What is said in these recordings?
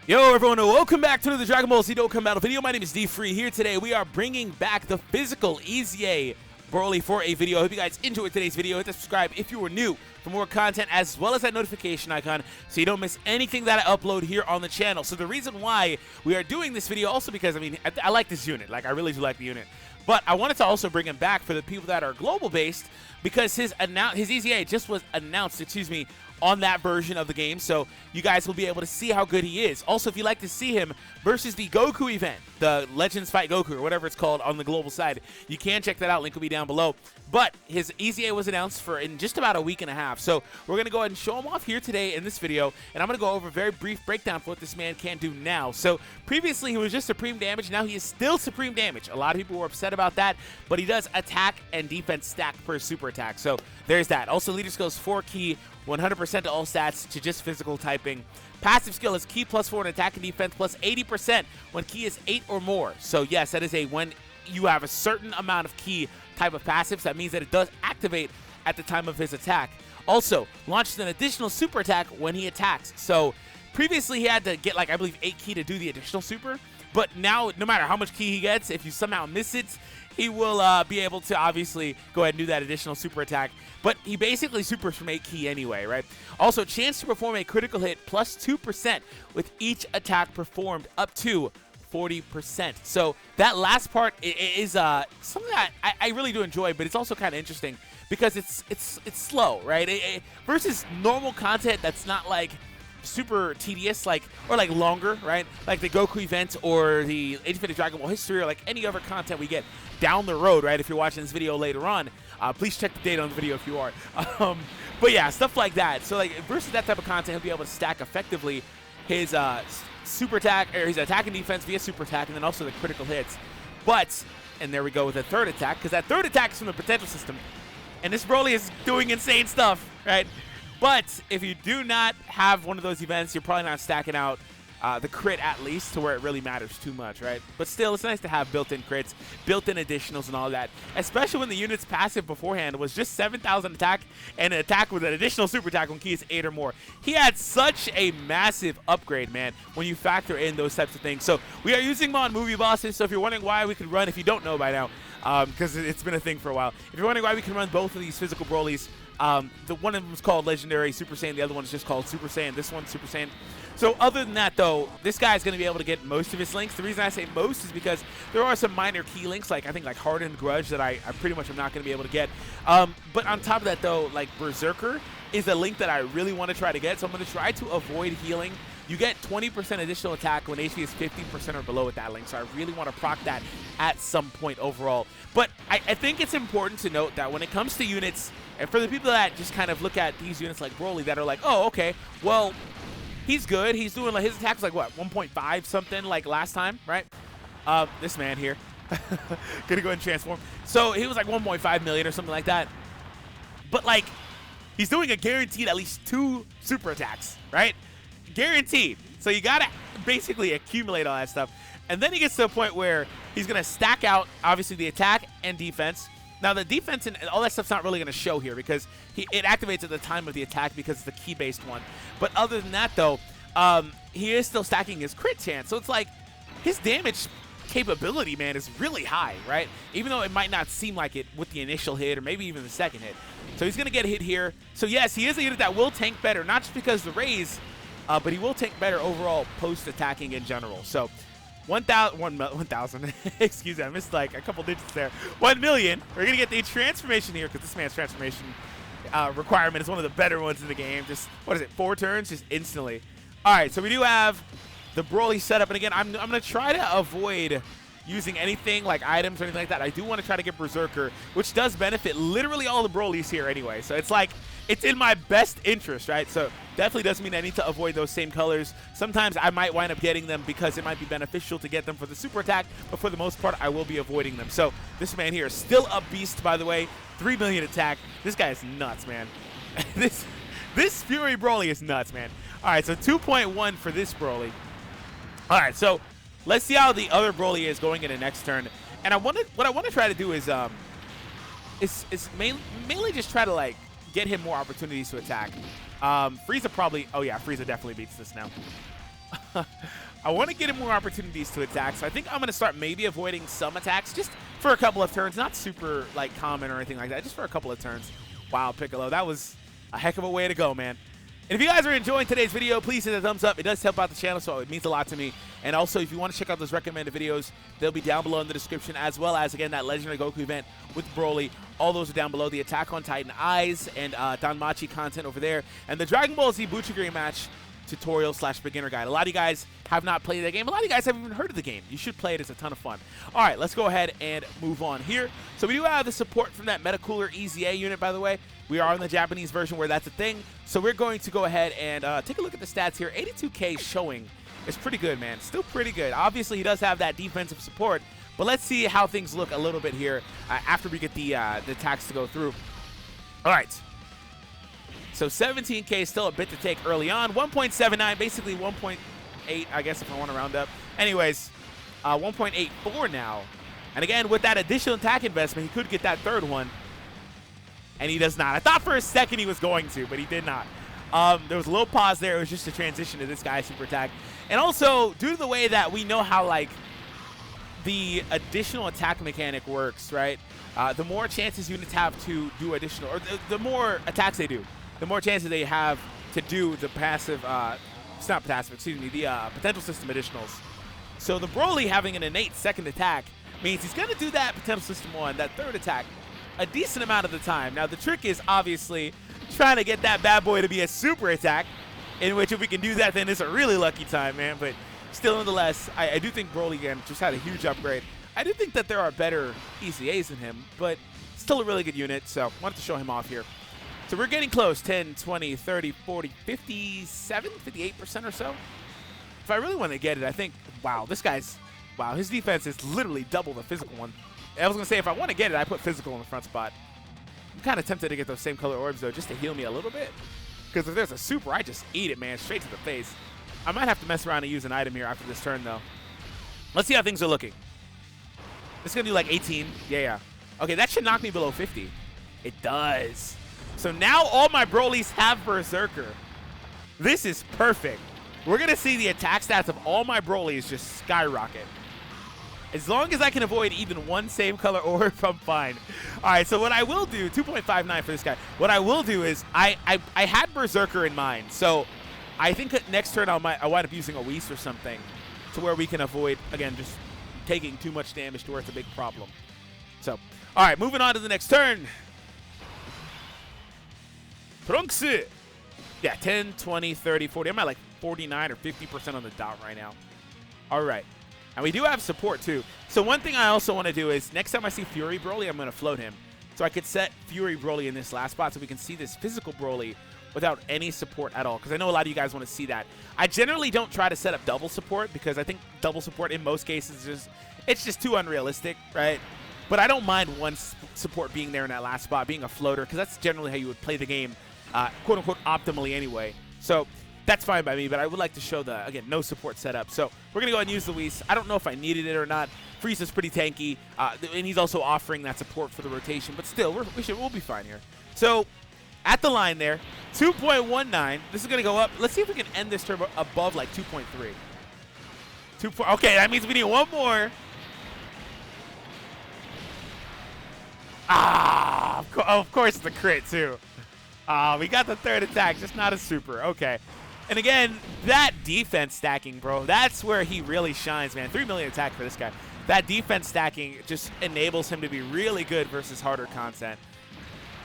Yo everyone, welcome back to the Dragon Ball Z Dokkan Battle video. My name is D3. Here today we are bringing back the physical EZA Broly for a video. I hope you guys enjoyed today's video. Hit the subscribe if you are new for more content, as well as that notification icon so you don't miss anything that I upload here on the channel. So the reason why we are doing this video, also because, I mean, I like this unit. Like, I really do like the unit. But I wanted to also bring him back for the people that are global based, because his EZA just was announced, on that version of the game, so you guys will be able to see how good he is. Also, if you'd like to see him versus the Goku event, the Legends Fight Goku, or whatever it's called on the global side, you can check that out. Link will be down below. But his EZA was announced for in just about a week and a half, so we're going to go ahead and show him off here today in this video, and I'm going to go over a very brief breakdown for what this man can do now. So previously he was just Supreme Damage, now he is still Supreme Damage. A lot of people were upset about that, but he does attack and defense stack per super attack, so there's that. Also, leader skills 4 key, 100% to all stats to just physical typing. Passive skill is key +4 in attack and defense, plus 80% when key is 8 or more. So yes, that is when you have a certain amount of key type of passives, that means that it does activate at the time of his attack. Also, launches an additional super attack when he attacks. So previously he had to get, like, I believe 8 key to do the additional super, but now no matter how much key he gets, if you somehow miss it, he will be able to obviously go ahead and do that additional super attack. But he basically supers from 8 key anyway, right? Also, chance to perform a critical hit plus 2% with each attack performed up to 40%. So that last part is something that I really do enjoy, but it's also kind of interesting because it's slow, right? Versus normal content that's not like super tedious, or longer, right? Like the Goku event or the Infinite Dragon Ball history, or like any other content we get down the road, right? If you're watching this video later on, please check the date on the video if you are. But yeah, stuff like that. So like versus that type of content, he'll be able to stack effectively his super attack, or his attack and defense via super attack, and then also the critical hits. But, and there we go with the third attack, because that third attack is from the potential system, and this Broly is doing insane stuff, right? But if you do not have one of those events, you're probably not stacking out the crit, at least, to where it really matters too much, right? But still, it's nice to have built-in crits, built-in additionals and all that, especially when the unit's passive beforehand was just 7,000 attack and an attack with an additional super attack when key is 8 or more. He had such a massive upgrade, man, when you factor in those types of things. So we are using him on movie bosses, so if you're wondering why we could run, if you don't know by now, because it's been a thing for a while, if you're wondering why we can run both of these physical Brolys, the one of them is called Legendary Super Saiyan, the other one is just called Super Saiyan, this one's Super Saiyan. So other than that, though, this guy's going to be able to get most of his links. The reason I say most is because there are some minor key links, like I think like Hardened Grudge, that I pretty much am not going to be able to get. But on top of that, though, like Berserker is a link that I really want to try to get, so I'm going to try to avoid healing. You get 20% additional attack when HP is 15% or below with that link, so I really want to proc that at some point overall. But I think it's important to note that when it comes to units, and for the people that just kind of look at these units like Broly that are like, oh, okay, well, he's good. He's doing, like, his attack was like, what, 1.5 something like last time, right? This man here. Gonna go ahead and transform. So he was like 1.5 million or something like that. But, like, he's doing a guaranteed at least 2 super attacks, right? Guaranteed. So you gotta basically accumulate all that stuff. And then he gets to a point where he's gonna stack out, obviously, the attack and defense. Now, the defense and all that stuff's not really going to show here because it activates at the time of the attack because it's the key-based one. But other than that, though, he is still stacking his crit chance. So it's like his damage capability, man, is really high, right? Even though it might not seem like it with the initial hit or maybe even the second hit. So he's going to get a hit here. So, yes, he is a unit that will tank better, not just because of the raise, but he will tank better overall post-attacking in general. So 1,000. Excuse me, I missed like a couple digits there. 1 million. We're gonna get the transformation here because this man's transformation requirement is one of the better ones in the game. Just, what is it, 4 turns, just instantly. All right, so we do have the Broly setup, and again, I'm gonna try to avoid using anything like items or anything like that. I do want to try to get Berserker, which does benefit literally all the Brolys here anyway. So it's like, it's in my best interest, right? So definitely doesn't mean I need to avoid those same colors. Sometimes I might wind up getting them because it might be beneficial to get them for the super attack, but for the most part, I will be avoiding them. So this man here is still a beast, by the way. 3 million attack. This guy is nuts, man. This Fury Broly is nuts, man. All right, so 2.1 for this Broly. All right, so let's see how the other Broly is going into next turn. And what I want to try to do is mainly just try to, like, get him more opportunities to attack. Frieza probably, oh yeah, Frieza definitely beats this now. I want to get him more opportunities to attack, so I think I'm going to start maybe avoiding some attacks just for a couple of turns. Not super, like, common or anything like that, just for a couple of turns. Wow, Piccolo, that was a heck of a way to go, man. And if you guys are enjoying today's video, please hit the thumbs up. It does help out the channel, so it means a lot to me. And also, if you want to check out those recommended videos, they'll be down below in the description, as well as, again, that Legendary Goku event with BROLY. All those are down below. The Attack on Titan Eyes and Danmachi content over there. And the Dragon Ball Z Butchergame match tutorial / beginner guide. A lot of you guys have not played that game. A lot of you guys haven't even heard of the game. You should play it. It's a ton of fun. All right, let's go ahead and move on here. So we do have the support from that Metacooler EZA unit, by the way. We are in the Japanese version where that's a thing. So we're going to go ahead and take a look at the stats here. 82K showing is pretty good, man. Still pretty good. Obviously, he does have that defensive support, but let's see how things look a little bit here after we get the attacks to go through. All right. So 17K is still a bit to take early on. 1.79, basically 1.8, I guess, if I want to round up. Anyways, 1.84 now. And again, with that additional attack investment, he could get that third one. And he does not. I thought for a second he was going to, but he did not. There was a little pause there. It was just a transition to this guy's super attack. And also, due to the way that we know how, like, the additional attack mechanic works, right? The more chances units have to do additional, or the more attacks they do, the more chances they have to do the passive, it's not passive, excuse me, the potential system additionals. So the BROLY having an innate second attack means he's going to do that potential system one, that third attack, a decent amount of the time. Now the trick is obviously trying to get that bad boy to be a super attack, in which if we can do that, then it's a really lucky time, man. But still, nonetheless, I do think BROLY, again, just had a huge upgrade. I do think that there are better EZAs than him, but still a really good unit, so wanted to show him off here. So we're getting close, 10, 20, 30, 40, 57, 58% or so. If I really want to get it, I think, wow, this guy's, wow, his defense is literally double the physical one. I was going to say, if I want to get it, I put physical in the front spot. I'm kind of tempted to get those same color orbs, though, just to heal me a little bit. Because if there's a super, I just eat it, man, straight to the face. I might have to mess around and use an item here after this turn, though. Let's see how things are looking. This is going to do like 18. Yeah. Okay, that should knock me below 50. It does. So now all my BROLYs have Berserker. This is perfect. We're going to see the attack stats of all my BROLYs just skyrocket. As long as I can avoid even one same color orb, I'm fine. All right, so what I will do, 2.59 for this guy. What I will do is I had Berserker in mind. So I think that next turn I'll wind up using a Whis or something to where we can avoid, again, just taking too much damage to where it's a big problem. So, all right, moving on to the next turn. Trunks. Yeah, 10, 20, 30, 40. I'm at like 49 or 50% on the dot right now. All right. And we do have support, too. So one thing I also want to do is next time I see Fury BROLY, I'm going to float him. So I could set Fury BROLY in this last spot so we can see this physical BROLY without any support at all. Because I know a lot of you guys want to see that. I generally don't try to set up double support because I think double support in most cases it's just too unrealistic, right? But I don't mind one support being there in that last spot, being a floater, because that's generally how you would play the game, quote-unquote, optimally anyway. So that's fine by me, but I would like to show the, again, no support setup. So we're going to go ahead and use the Whis. I don't know if I needed it or not. Frieza's pretty tanky, and he's also offering that support for the rotation, but still, we'll be fine here. So at the line there, 2.19. This is going to go up. Let's see if we can end this turn above like 2.3. Okay, that means we need one more. Ah, of course the crit too. We got the third attack, just not a super. Okay. And again, that defense stacking, bro, that's where he really shines, man. 3 million attack for this guy. That defense stacking just enables him to be really good versus harder content.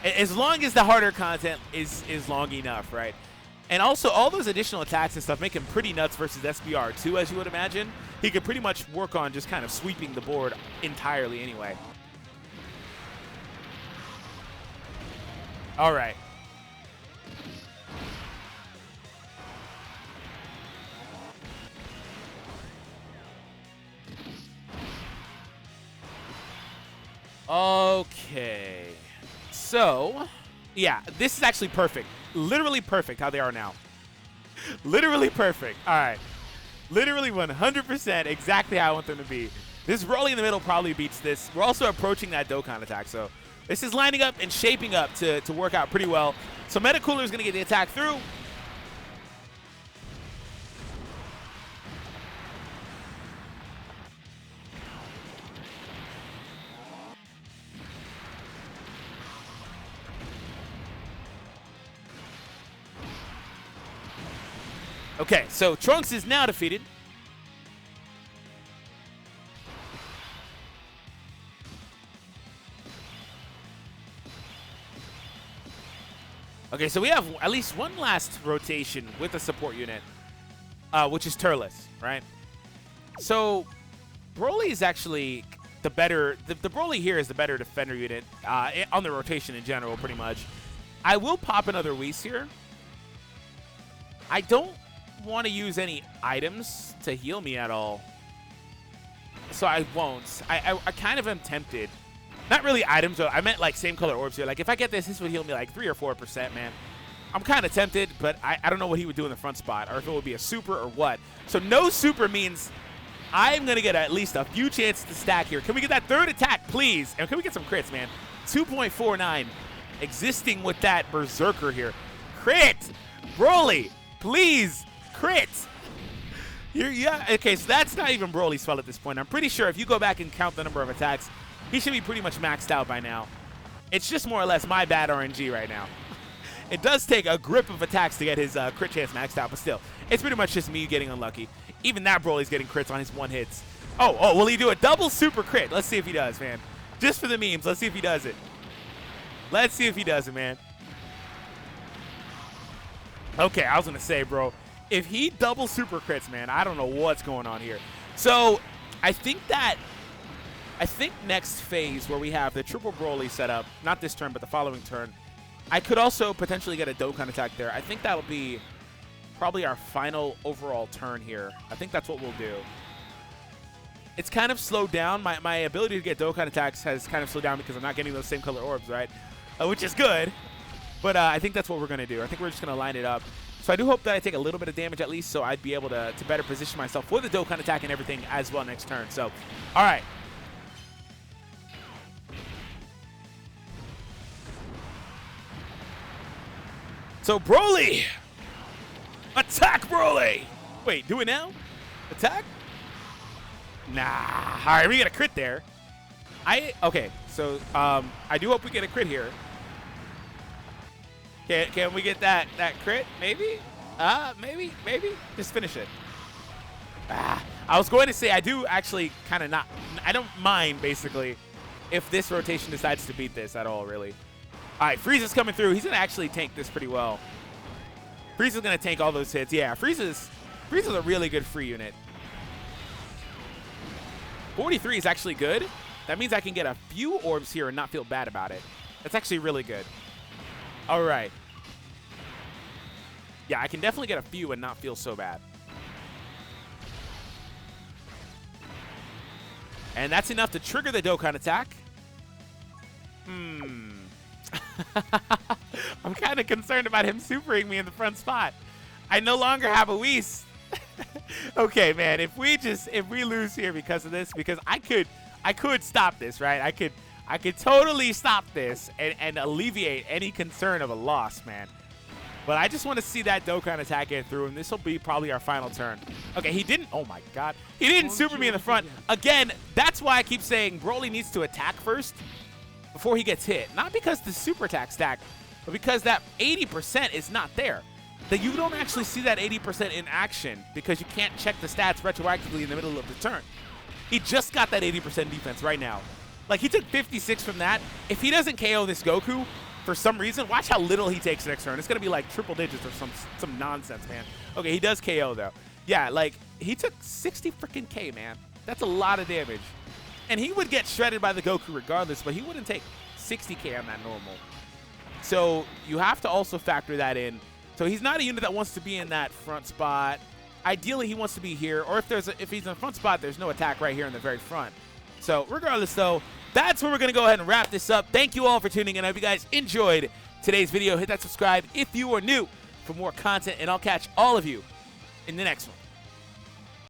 As long as the harder content is long enough, right? And also, all those additional attacks and stuff make him pretty nuts versus SBR too, as you would imagine. He could pretty much work on just kind of sweeping the board entirely anyway. All right. Okay. So, yeah, this is actually perfect. Literally perfect how they are now. Literally perfect. All right. Literally 100% exactly how I want them to be. This BROLY in the middle probably beats this. We're also approaching that Dokkan attack, so this is lining up and shaping up to work out pretty well. So Metacooler is going to get the attack through. Okay, so Trunks is now defeated. Okay, so we have at least one last rotation with a support unit, which is Turles, right? So BROLY is actually the better, the BROLY here is the better defender unit on the rotation in general, pretty much. I will pop another Whis here. I don't want to use any items to heal me at all, so I won't. I kind of am tempted. Not really items, though. I meant like same color orbs here. Like if I get this would heal me like 3 or 4%, man. I'm kind of tempted, but I don't know what he would do in the front spot, or if it would be a super or what. So no super means I'm going to get at least a few chances to stack here. Can we get that third attack, please? And can we get some crits, man? 2.49 existing with that Berserker here. Crit! BROLY, please, crit! Yeah, okay, so that's not even BROLY's fault at this point. I'm pretty sure if you go back and count the number of attacks, he should be pretty much maxed out by now. It's just more or less my bad RNG right now. It does take a grip of attacks to get his crit chance maxed out, but still, it's pretty much just me getting unlucky. Even that BROLY's getting crits on his one hits. Oh, will he do a double super crit? Let's see if he does, man. Just for the memes, let's see if he does it. Let's see if he does it, man. Okay, I was going to say, bro, if he double super crits, man, I don't know what's going on here. So I think next phase where we have the triple BROLY set up, not this turn, but the following turn, I could also potentially get a Dokkan attack there. I think that'll be probably our final overall turn here. I think that's what we'll do. It's kind of slowed down. My ability to get Dokkan attacks has kind of slowed down because I'm not getting those same color orbs, right? Which is good. But I think that's what we're going to do. I think we're just going to line it up. So I do hope that I take a little bit of damage at least, so I'd be able to better position myself for the Dokkan attack and everything as well next turn. So, all right. So BROLY! Attack BROLY! Wait, do it now? Attack? Nah. All right, we get a crit there. Okay, so I do hope we get a crit here. Can we get that crit? Maybe? Maybe? Just finish it. I was going to say I do actually kind of not. I don't mind, basically, if this rotation decides to beat this at all, really. All right, Frieza's coming through. He's going to actually tank this pretty well. Frieza's going to tank all those hits. Yeah, Frieza's a really good free unit. 43 is actually good. That means I can get a few orbs here and not feel bad about it. That's actually really good. All right. Yeah, I can definitely get a few and not feel so bad. And that's enough to trigger the Dokkan attack. I'm kind of concerned about him supering me in the front spot. I no longer have a Whis. Okay, man, if we lose here because of this, because I could stop this, right? I could totally stop this and alleviate any concern of a loss, man. But I just want to see that Dokkan attack get through, and this will be probably our final turn. Okay, he didn't. Oh my God, he didn't super me in the front. Again, that's why I keep saying BROLY needs to attack first before he gets hit. Not because the super attack stack, but because that 80% is not there. That you don't actually see that 80% in action because you can't check the stats retroactively in the middle of the turn. He just got that 80% defense right now. Like, he took 56 from that. If he doesn't KO this Goku for some reason, watch how little he takes next turn. It's going to be like triple digits or some nonsense, man. Okay, he does KO, though. Yeah, like, he took 60 freaking K, man. That's a lot of damage. And he would get shredded by the Goku regardless, but he wouldn't take 60K on that normal. So you have to also factor that in. So he's not a unit that wants to be in that front spot. Ideally, he wants to be here. Or if he's in the front spot, there's no attack right here in the very front. So regardless, though, that's where we're going to go ahead and wrap this up. Thank you all for tuning in. I hope you guys enjoyed today's video. Hit that subscribe if you are new for more content, and I'll catch all of you in the next one.